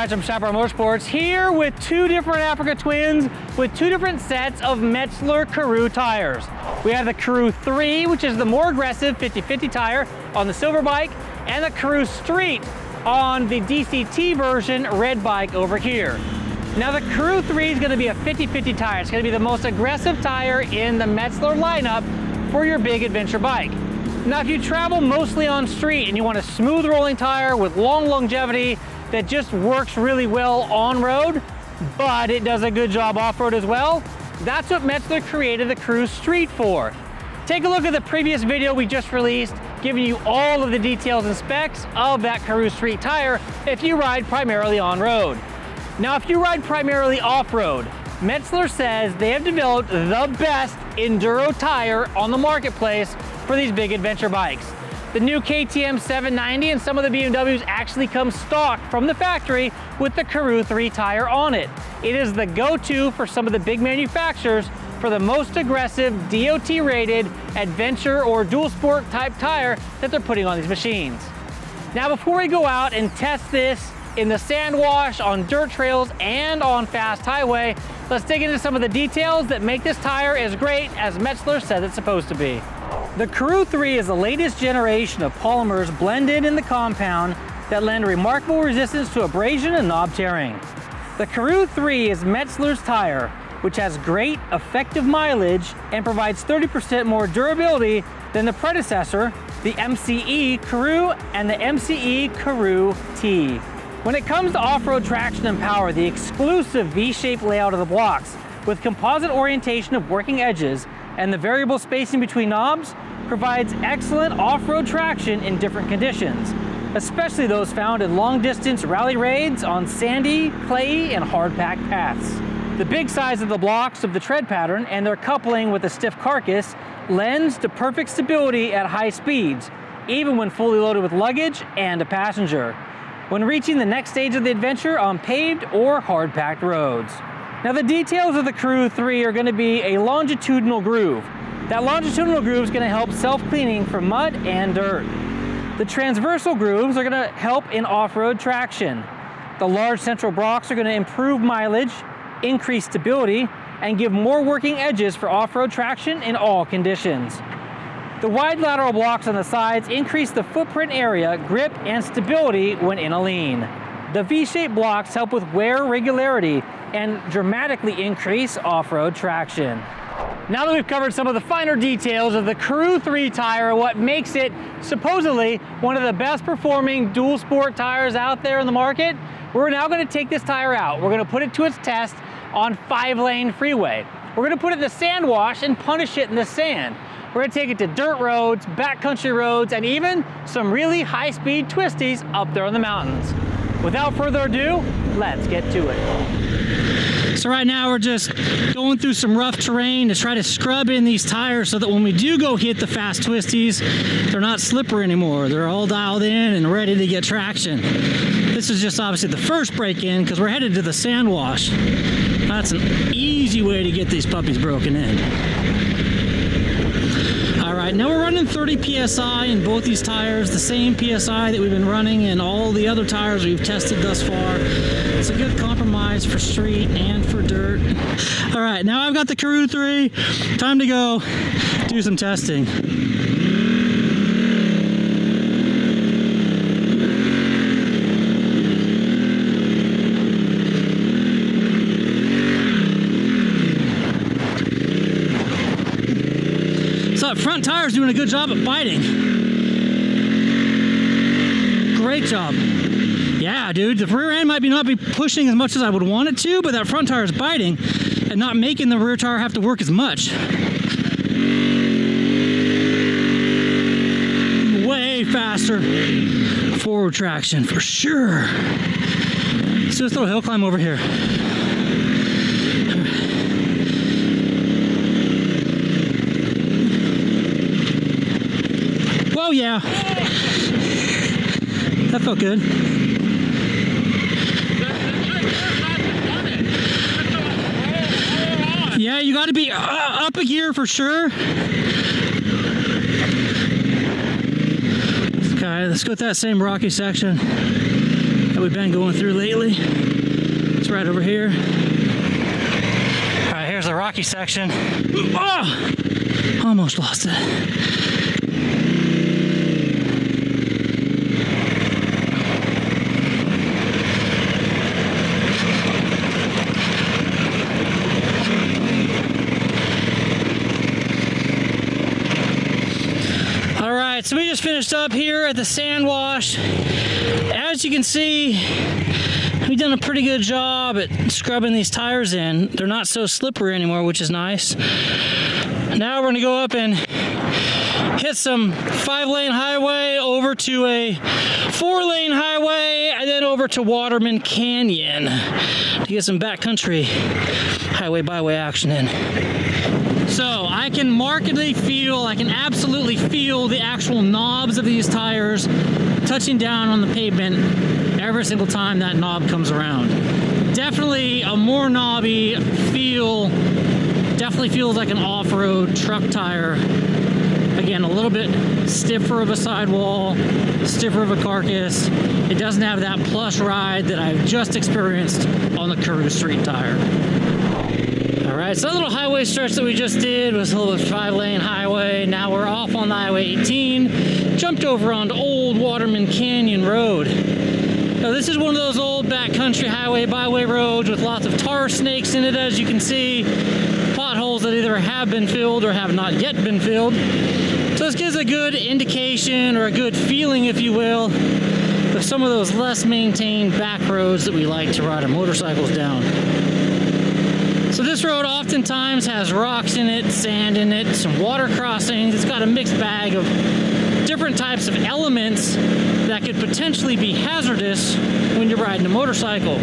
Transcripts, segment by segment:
From Chaparral Motorsports here with two different Africa Twins with two different sets of Metzeler Karoo tires. We have the Karoo 3, which is the more aggressive 50/50 tire on the silver bike, and the Karoo Street on the DCT version red bike over here. Now the Karoo 3 is going to be a 50/50 tire. It's going to be the most aggressive tire in the Metzeler lineup for your big adventure bike. Now if you travel mostly on street and you want a smooth rolling tire with long longevity that just works really well on road, but it does a good job off-road as well, that's what Metzeler created the Karoo Street for. Take a look at the previous video we just released, giving you all of the details and specs of that Karoo Street tire if you ride primarily on road. Now if you ride primarily off-road, Metzeler says they have developed the best enduro tire on the marketplace for these big adventure bikes. The new KTM 790 and some of the BMWs actually come stock from the factory with the Karoo 3 tire on it. It is the go-to for some of the big manufacturers for the most aggressive DOT-rated adventure or dual sport type tire that they're putting on these machines. Now before we go out and test this in the sand wash, on dirt trails, and on fast highway, let's dig into some of the details that make this tire as great as Metzeler says it's supposed to be. The Karoo 3 is the latest generation of polymers blended in the compound that lend remarkable resistance to abrasion and knob tearing. The Karoo 3 is Metzeler's tire, which has great effective mileage and provides 30% more durability than the predecessor, the MCE Karoo and the MCE Karoo T. When it comes to off-road traction and power, the exclusive V-shaped layout of the blocks with composite orientation of working edges and the variable spacing between knobs provides excellent off-road traction in different conditions, especially those found in long-distance rally raids on sandy, clayey, and hard-packed paths. The big size of the blocks of the tread pattern and their coupling with a stiff carcass lends to perfect stability at high speeds, even when fully loaded with luggage and a passenger, when reaching the next stage of the adventure on paved or hard-packed roads. Now the details of the Karoo 3 are going to be a longitudinal groove. That longitudinal groove is going to help self-cleaning from mud and dirt. The transversal grooves are going to help in off-road traction. The large central blocks are going to improve mileage, increase stability, and give more working edges for off-road traction in all conditions. The wide lateral blocks on the sides increase the footprint area, grip, and stability when in a lean. The V-shaped blocks help with wear regularity and dramatically increase off-road traction. Now that we've covered some of the finer details of the Karoo 3 tire, what makes it supposedly one of the best performing dual sport tires out there in the market, we're now going to take this tire out. We're going to put it to its test on 5-lane freeway. We're going to put it in the sand wash and punish it in the sand. We're going to take it to dirt roads, backcountry roads, and even some really high-speed twisties up there in the mountains. Without further ado, let's get to it. So right now we're just going through some rough terrain to try to scrub in these tires so that when we do go hit the fast twisties, they're not slippery anymore. They're all dialed in and ready to get traction. This is just obviously the first break-in because we're headed to the sand wash. That's an easy way to get these puppies broken in. Alright, now we're running 30 PSI in both these tires, the same PSI that we've been running in all the other tires we've tested thus far. It's a good compromise for street and for dirt. Alright, now I've got the Karoo 3. Time to go do some testing. So that front tire's doing a good job at biting. Great job. Yeah, dude, the rear end might not be pushing as much as I would want it to, but that front tire is biting and not making the rear tire have to work as much. Way faster forward traction for sure. Let's do this little hill climb over here. Oh yeah. That felt good. Yeah, you got to be up a gear for sure. Okay, let's go with that same rocky section that we've been going through lately. It's right over here. All right, here's the rocky section. Oh, almost lost it. So we just finished up here at the sand wash. As you can see, we've done a pretty good job at scrubbing these tires in. They're not so slippery anymore, which is nice. Now we're gonna go up and hit some 5-lane highway over to a 4-lane highway and then over to Waterman Canyon to get some backcountry highway byway action in. So I can absolutely feel the actual knobs of these tires touching down on the pavement every single time that knob comes around. Definitely a more knobby feel, definitely feels like an off-road truck tire. Again, a little bit stiffer of a sidewall, stiffer of a carcass. It doesn't have that plush ride that I've just experienced on the Karoo street tire. All right, so that little highway stretch that we just did was a little 5-lane highway. Now we're off on Highway 18, jumped over onto Old Waterman Canyon Road. Now this is one of those old backcountry highway byway roads with lots of tar snakes in it, as you can see. Potholes that either have been filled or have not yet been filled. So this gives a good indication, or a good feeling, if you will, of some of those less maintained back roads that we like to ride our motorcycles down. So this road oftentimes has rocks in it, sand in it, some water crossings. It's got a mixed bag of different types of elements that could potentially be hazardous when you're riding a motorcycle.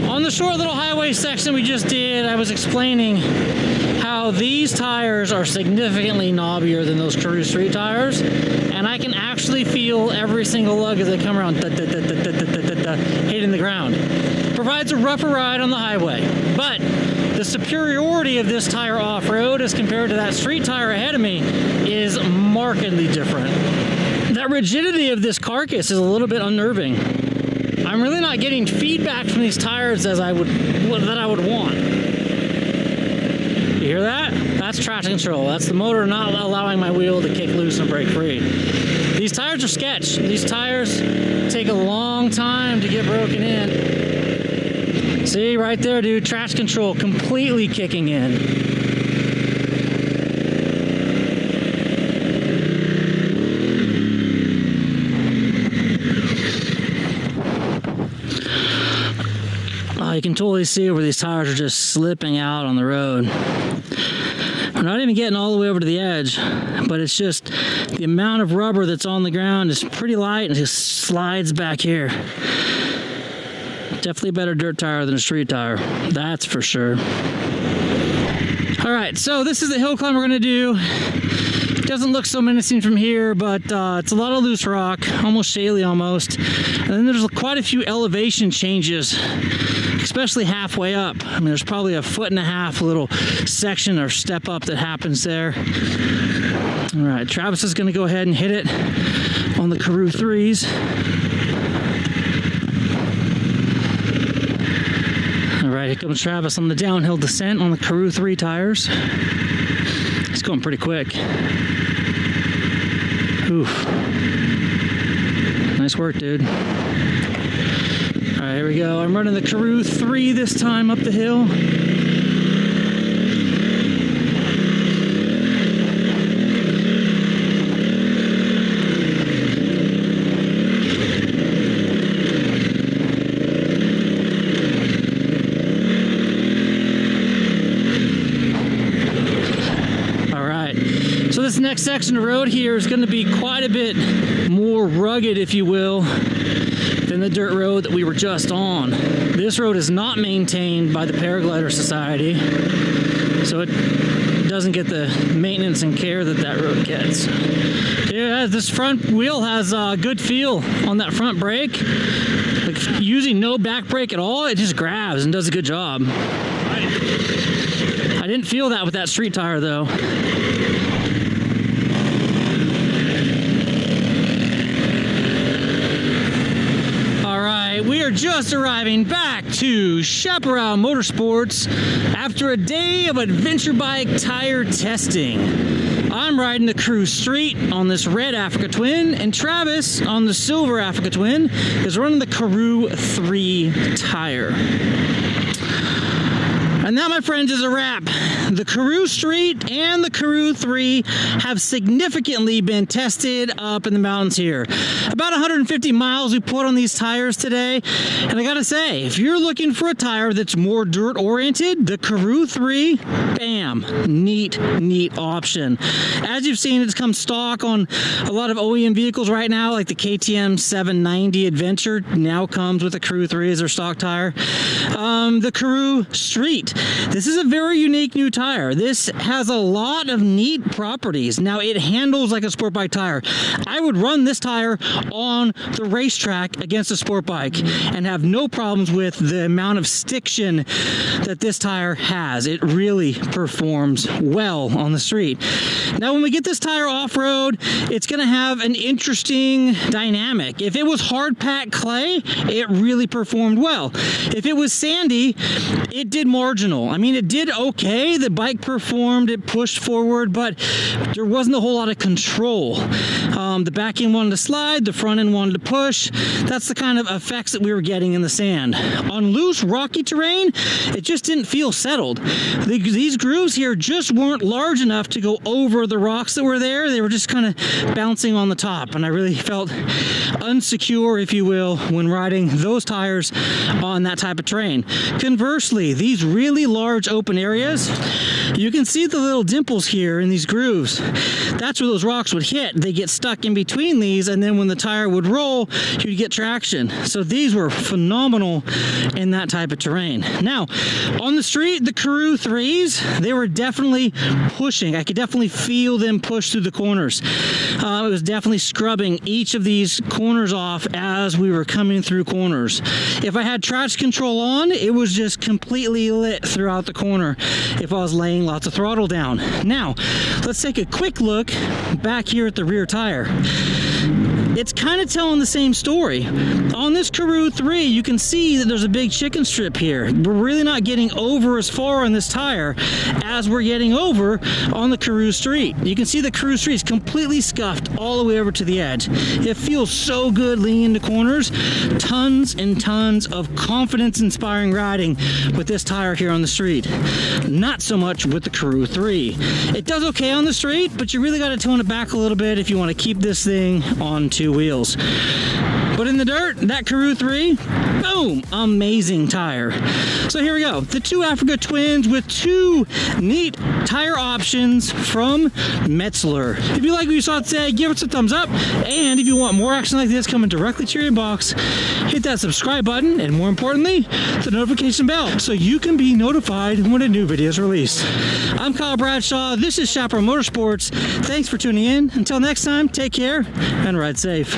On the short little highway section we just did, I was explaining how these tires are significantly knobbier than those Karoo street tires, and I can actually feel every single lug as they come around hitting the ground. Provides a rougher ride on the highway, but the superiority of this tire off-road as compared to that street tire ahead of me is markedly different. That rigidity of this carcass is a little bit unnerving. I'm really not getting feedback from these tires as I would want. You hear that? That's traction control. That's the motor not allowing my wheel to kick loose and break free. These tires are sketch. These tires take a long time to get broken in. See, right there, dude, traction control completely kicking in. You can totally see where these tires are just slipping out on the road. We're not even getting all the way over to the edge, but it's just the amount of rubber that's on the ground is pretty light and just slides back here. Definitely a better dirt tire than a street tire, that's for sure. All right, so this is the hill climb we're gonna do. It doesn't look so menacing from here, but it's a lot of loose rock, almost shaly almost. And then there's quite a few elevation changes, especially halfway up. I mean, there's probably a 1.5 foot little section or step up that happens there. All right, Travis is gonna go ahead and hit it on the Karoo 3s. All right, here comes Travis on the downhill descent on the Karoo 3 tires. It's going pretty quick. Oof. Nice work, dude. All right, here we go. I'm running the Karoo 3 this time up the hill. next section of road here is going to be quite a bit more rugged, if you will, than the dirt road that we were just on. This road is not maintained by the Paraglider Society, so it doesn't get the maintenance and care that that road gets. Yeah, this front wheel has a good feel on that front brake. Like using no back brake at all, it just grabs and does a good job. I didn't feel that with that street tire though. We are just arriving back to Chaparral Motorsports after a day of adventure bike tire testing. I'm riding the Karoo Street on this red Africa Twin, and Travis on the silver Africa Twin is running the Karoo 3 tire. And that, my friends, is a wrap. The Karoo Street and the Karoo 3 have significantly been tested up in the mountains here. About 150 miles we put on these tires today. And I gotta say, if you're looking for a tire that's more dirt oriented, the Karoo 3, bam, neat option. As you've seen, it's come stock on a lot of OEM vehicles right now, like the KTM 790 Adventure now comes with the Karoo 3 as their stock tire. The Karoo Street. This is a very unique new tire. This has a lot of neat properties. Now, it handles like a sport bike tire. I would run this tire on the racetrack against a sport bike and have no problems with the amount of stiction that this tire has. It really performs well on the street. Now, when we get this tire off-road, it's going to have an interesting dynamic. If it was hard packed clay, it really performed well. If it was sandy, it did marginal. I mean, it did okay. The bike performed, it pushed forward, but there wasn't a whole lot of control. The back end wanted to slide, the front end wanted to push. That's the kind of effects that we were getting in the sand. On loose, rocky terrain, it just didn't feel settled. These grooves here just weren't large enough to go over the rocks that were there. They were just kind of bouncing on the top, and I really felt unsecure, if you will, when riding those tires on that type of terrain. Conversely, these really large open areas, you can see the little dimples here in these grooves. That's where those rocks would hit. They get stuck in between these, and then when the tire would roll, you'd get traction. So these were phenomenal in that type of terrain. Now, on the street, the Karoo 3s, they were definitely pushing. I could definitely feel them push through the corners. It was definitely scrubbing each of these corners off as we were coming through corners. If I had traction control on, it was just completely lit throughout the corner if I was laying lots of throttle down. Now, let's take a quick look back here at the rear tire. It's kind of telling the same story. On this Karoo 3, you can see that there's a big chicken strip here. We're really not getting over as far on this tire as we're getting over on the Karoo Street. You can see the Karoo Street is completely scuffed all the way over to the edge. It feels so good leaning into corners. Tons and tons of confidence-inspiring riding with this tire here on the street. Not so much with the Karoo 3. It does okay on the street, but you really got to tone it back a little bit if you want to keep this thing on two wheels. But in the dirt, that Karoo 3, boom, amazing tire. So here we go, the two Africa Twins with two neat tire options from Metzeler. If you like what you saw today, give us a thumbs up. And if you want more action like this coming directly to your inbox, hit that subscribe button, and more importantly, the notification bell, so you can be notified when a new video is released. I'm Kyle Bradshaw, this is Chaparral Motorsports. Thanks for tuning in. Until next time, take care and ride safe.